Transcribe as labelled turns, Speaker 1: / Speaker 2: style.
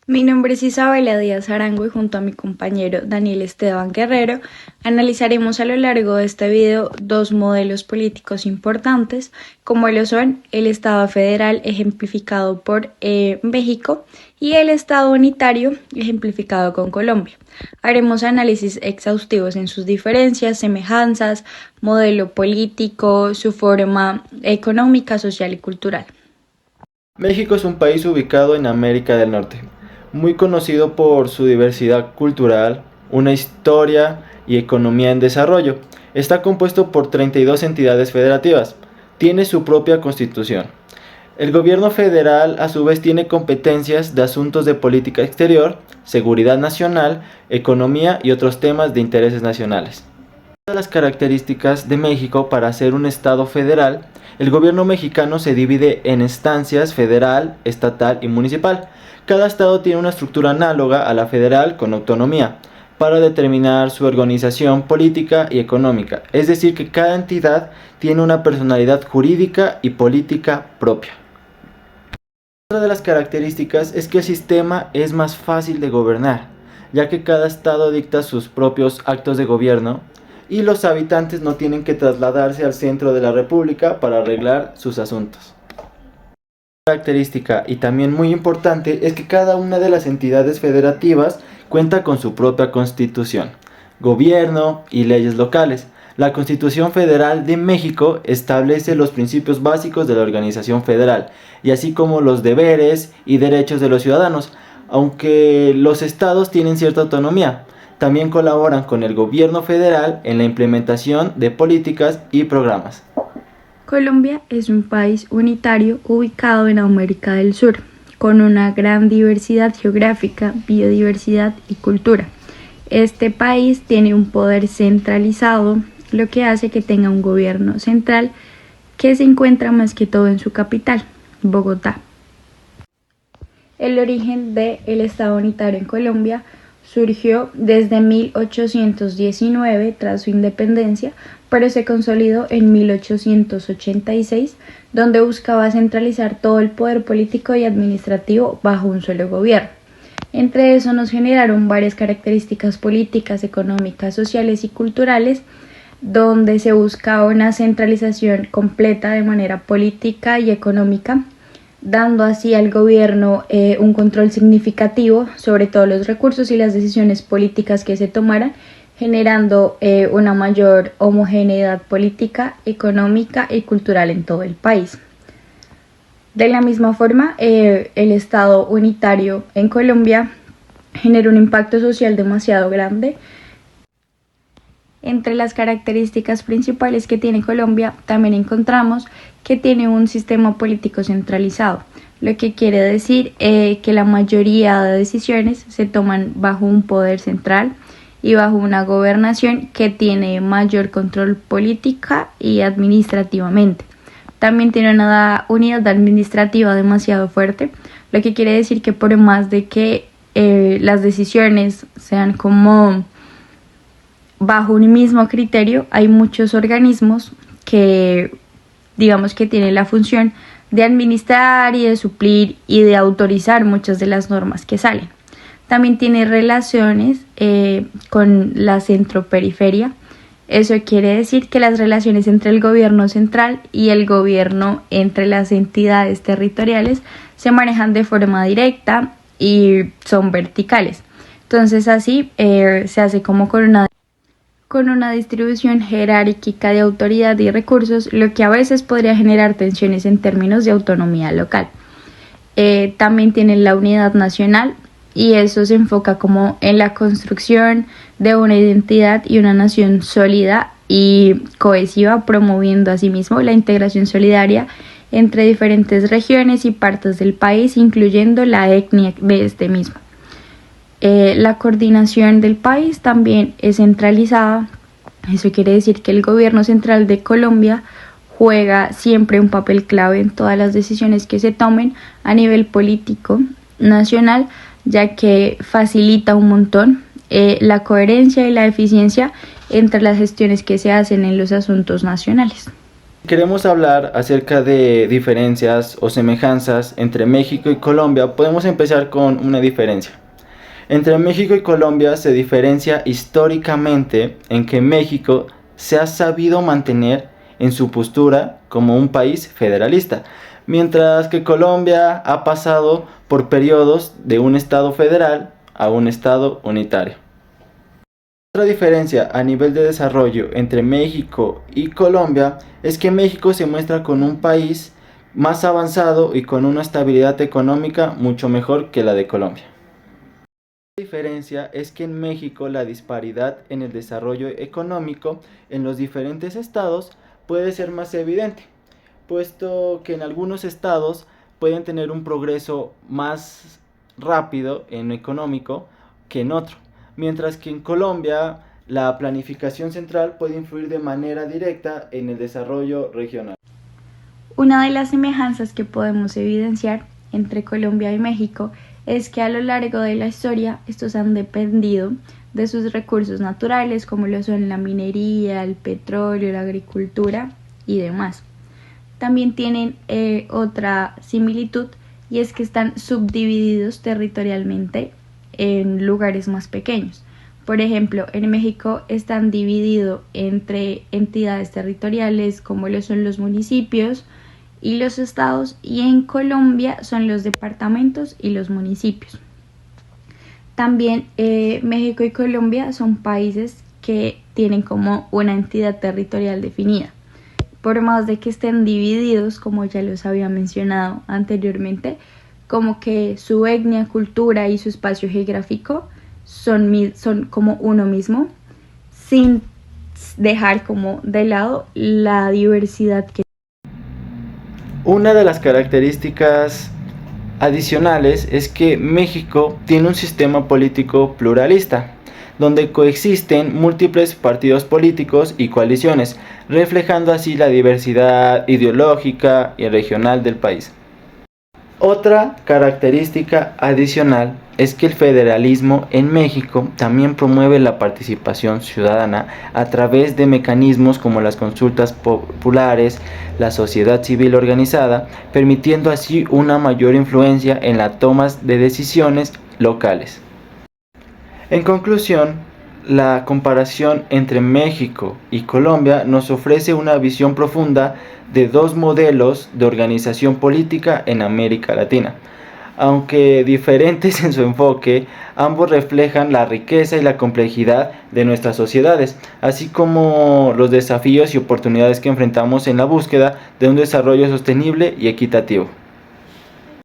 Speaker 1: Mi nombre es Isabela Díaz Arango y junto a mi compañero Daniel Esteban Guerrero analizaremos a lo largo de este video dos modelos políticos importantes, como lo son el Estado federal ejemplificado por México y el Estado unitario ejemplificado con Colombia. Haremos análisis exhaustivos en sus diferencias, semejanzas, modelo político, su forma económica, social y cultural.
Speaker 2: México es un país ubicado en América del Norte, muy conocido por su diversidad cultural, una historia y economía en desarrollo. Está compuesto por 32 entidades federativas. Tiene su propia constitución. El gobierno federal a su vez tiene competencias de asuntos de política exterior, seguridad nacional, economía y otros temas de intereses nacionales. De las características de México para ser un estado federal, el gobierno mexicano se divide en instancias federal, estatal y municipal. Cada estado tiene una estructura análoga a la federal con autonomía para determinar su organización política y económica, es decir que cada entidad tiene una personalidad jurídica y política propia. Otra de las características es que el sistema es más fácil de gobernar, ya que cada estado dicta sus propios actos de gobierno y los habitantes no tienen que trasladarse al centro de la república para arreglar sus asuntos. Una característica y también muy importante es que cada una de las entidades federativas cuenta con su propia constitución, gobierno y leyes locales. La Constitución Federal de México establece los principios básicos de la organización federal, y así como los deberes y derechos de los ciudadanos, aunque los estados tienen cierta autonomía. También colaboran con el gobierno federal en la implementación de políticas y programas.
Speaker 1: Colombia es un país unitario ubicado en América del Sur, con una gran diversidad geográfica, biodiversidad y cultura. Este país tiene un poder centralizado, lo que hace que tenga un gobierno central que se encuentra más que todo en su capital, Bogotá. El origen del Estado unitario en Colombia surgió desde 1819 tras su independencia, pero se consolidó en 1886, donde buscaba centralizar todo el poder político y administrativo bajo un solo gobierno. Entre eso nos generaron varias características políticas, económicas, sociales y culturales, donde se buscaba una centralización completa de manera política y económica, dando así al gobierno un control significativo sobre todos los recursos y las decisiones políticas que se tomaran, generando una mayor homogeneidad política, económica y cultural en todo el país. De la misma forma, el Estado unitario en Colombia generó un impacto social demasiado grande. Entre las características principales que tiene Colombia, también encontramos que tiene un sistema político centralizado, lo que quiere decir que la mayoría de decisiones se toman bajo un poder central y bajo una gobernación que tiene mayor control política y administrativamente. También tiene una unidad administrativa demasiado fuerte, lo que quiere decir que por más de que las decisiones sean como bajo un mismo criterio, hay muchos organismos que digamos que tienen la función de administrar y de suplir y de autorizar muchas de las normas que salen. También tiene relaciones con la centroperiferia. Eso quiere decir que las relaciones entre el gobierno central y el gobierno entre las entidades territoriales se manejan de forma directa y son verticales. Entonces así se hace como con una distribución jerárquica de autoridad y recursos, lo que a veces podría generar tensiones en términos de autonomía local. También tiene la unidad nacional y eso se enfoca como en la construcción de una identidad y una nación sólida y cohesiva, promoviendo asimismo la integración solidaria entre diferentes regiones y partes del país, incluyendo la etnia de este mismo. La coordinación del país también es centralizada. Eso quiere decir que el gobierno central de Colombia juega siempre un papel clave en todas las decisiones que se tomen a nivel político nacional, ya que facilita un montón la coherencia y la eficiencia entre las gestiones que se hacen en los asuntos nacionales.
Speaker 2: Queremos hablar acerca de diferencias o semejanzas entre México y Colombia. Podemos empezar con una diferencia. Entre México y Colombia se diferencia históricamente en que México se ha sabido mantener en su postura como un país federalista, mientras que Colombia ha pasado por periodos de un estado federal a un estado unitario. Otra diferencia a nivel de desarrollo entre México y Colombia es que México se muestra con un país más avanzado y con una estabilidad económica mucho mejor que la de Colombia. La diferencia es que en México la disparidad en el desarrollo económico en los diferentes estados puede ser más evidente, puesto que en algunos estados pueden tener un progreso más rápido en lo económico que en otro, mientras que en Colombia la planificación central puede influir de manera directa en el desarrollo regional.
Speaker 1: Una de las semejanzas que podemos evidenciar entre Colombia y México es que a lo largo de la historia estos han dependido de sus recursos naturales, como lo son la minería, el petróleo, la agricultura y demás. También tienen otra similitud, y es que están subdivididos territorialmente en lugares más pequeños. Por ejemplo, en México están divididos entre entidades territoriales como lo son los municipios y los estados, y en Colombia son los departamentos y los municipios. También México y Colombia son países que tienen como una entidad territorial definida. Por más de que estén divididos, como ya los había mencionado anteriormente, como que su etnia, cultura y su espacio geográfico son como uno mismo, sin dejar como de lado la diversidad que.
Speaker 2: Una de las características adicionales es que México tiene un sistema político pluralista, donde coexisten múltiples partidos políticos y coaliciones, reflejando así la diversidad ideológica y regional del país. Otra característica adicional es que el federalismo en México también promueve la participación ciudadana a través de mecanismos como las consultas populares, la sociedad civil organizada, permitiendo así una mayor influencia en la toma de decisiones locales. En conclusión, la comparación entre México y Colombia nos ofrece una visión profunda de dos modelos de organización política en América Latina. Aunque diferentes en su enfoque, ambos reflejan la riqueza y la complejidad de nuestras sociedades, así como los desafíos y oportunidades que enfrentamos en la búsqueda de un desarrollo sostenible y equitativo.